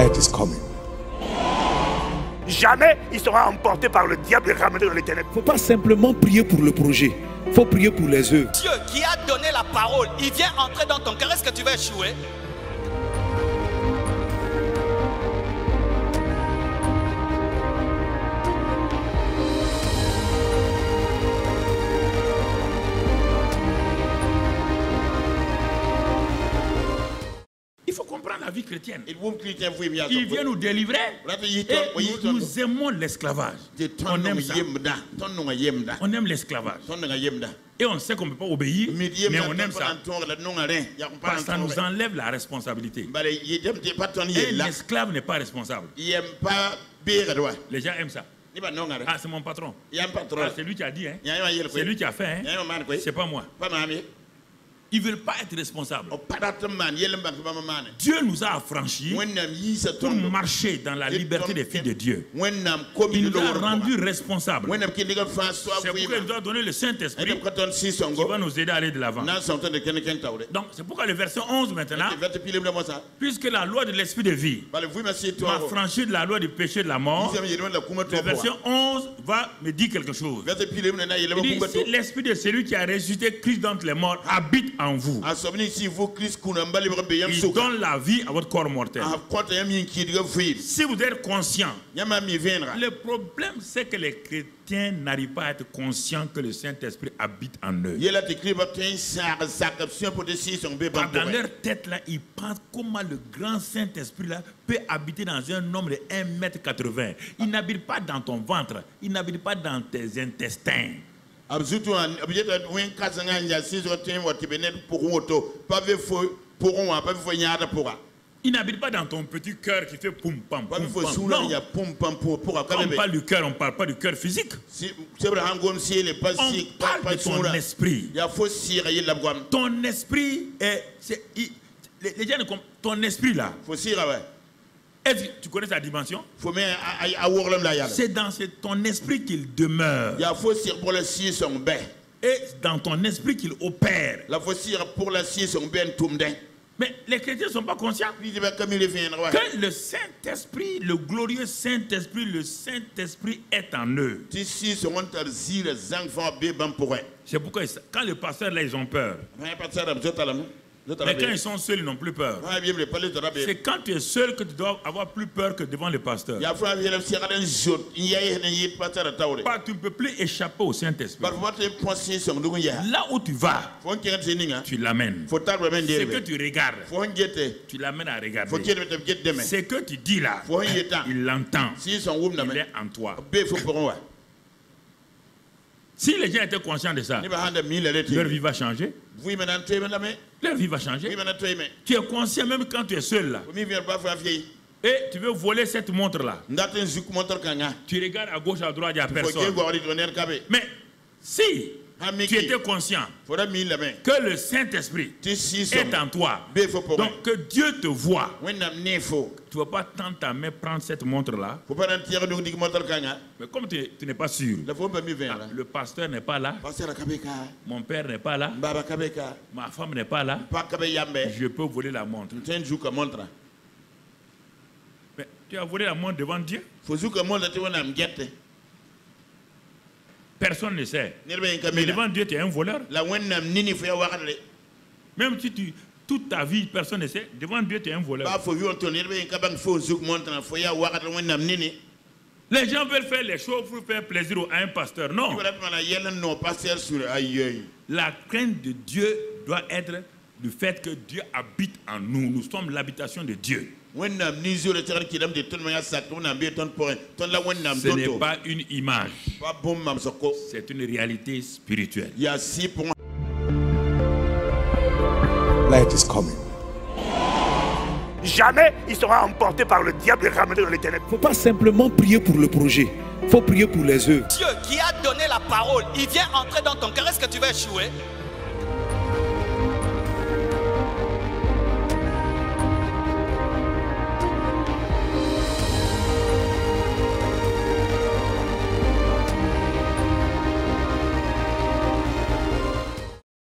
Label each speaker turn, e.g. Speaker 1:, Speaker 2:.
Speaker 1: Light is coming.
Speaker 2: Jamais il sera emporté par le diable et ramené dans les ténèbres.
Speaker 3: Il ne faut pas simplement prier pour le projet. Il faut prier pour les œuvres.
Speaker 4: Dieu qui a donné la parole, il vient entrer dans ton cœur. Est-ce que tu vas échouer?
Speaker 5: Il faut comprendre la vie chrétienne.
Speaker 6: Il
Speaker 5: Il vient nous délivrer. Et nous aimons l'esclavage. On aime ça. On aime l'esclavage. Et on sait qu'on ne peut pas obéir, mais on aime ça. Parce que ça nous enlève la responsabilité. Et l'esclave n'est pas responsable. Les gens aiment ça. Ah, c'est mon patron. Ah, c'est lui qui a dit. Hein. C'est lui qui a fait. Hein. C'est pas moi. Ils ne veulent pas être responsables. Dieu nous a affranchis pour marcher dans la liberté des filles de Dieu. Il nous a rendus responsables. C'est pourquoi il doit donner le Saint-Esprit qui va nous aider à aller de l'avant. Donc c'est pourquoi le verset 11 maintenant, puisque la loi de l'esprit de vie m'a franchi de la loi du péché et de la mort, le verset 11 va me dire quelque chose. Il dit, si l'esprit de celui qui a ressuscité Christ d'entre les morts habite en vous, il donne la vie à votre corps mortel. Si vous êtes conscient, le problème c'est que les chrétiens n'arrivent pas à être conscients que le Saint-Esprit habite en eux. Dans leur tête là, ils pensent comment le grand Saint-Esprit là peut habiter dans un homme de 1,80 m. Il n'habite pas dans ton ventre, il n'habite pas dans tes intestins. Il n'habite pas dans ton petit cœur qui fait poum pam poum pam. Non. Quand on parle du cœur, on ne parle pas du cœur physique. On parle de ton esprit. Ton esprit est... Les gens, ton esprit là... Est-ce que tu connais sa dimension? C'est dans ton esprit qu'il demeure. Et dans ton esprit qu'il opère. Mais les chrétiens ne sont pas conscients que le Saint-Esprit, le glorieux Saint-Esprit, le Saint-Esprit est en eux. C'est pourquoi quand les pasteurs là ils ont peur. Mais quand ils sont seuls, ils n'ont plus peur. C'est quand tu es seul que tu dois avoir plus peur que devant le pasteur. Tu ne peux plus échapper au Saint-Esprit. Là où tu vas, tu l'amènes. Ce que tu regardes, tu l'amènes à regarder. Ce que tu dis là, il l'entend. Il est en toi. Si les gens étaient conscients de ça, leur vie va changer. Leur vie va changer. Tu es conscient même quand tu es seul là. Et tu veux voler cette montre là. Tu regardes à gauche, à droite, il n'y a personne. Mais si tu étais conscient que le Saint-Esprit est en toi, donc que Dieu te voit, tu ne vas pas tendre ta main prendre cette montre là. Mais comme tu n'es pas sûr, le pasteur n'est pas là, mon père n'est pas là, ma femme n'est pas là, je peux voler la montre. Mais tu as volé la montre devant Dieu? Personne ne sait. Mais devant Dieu, tu es un voleur. Même si toute ta vie, personne ne sait. Devant Dieu, tu es un voleur. Les gens veulent faire les choses pour faire plaisir à un pasteur. Non. La crainte de Dieu doit être du fait que Dieu habite en nous. Nous sommes l'habitation de Dieu. Ce n'est pas une image, c'est une réalité spirituelle.
Speaker 1: Light is coming.
Speaker 2: Jamais il sera emporté par le diable et ramené dans les ténèbres.
Speaker 3: Il ne faut pas simplement prier pour le projet. Il faut prier pour les œuvres.
Speaker 4: Dieu qui a donné la parole, il vient entrer dans ton cœur. Est-ce que tu vas échouer?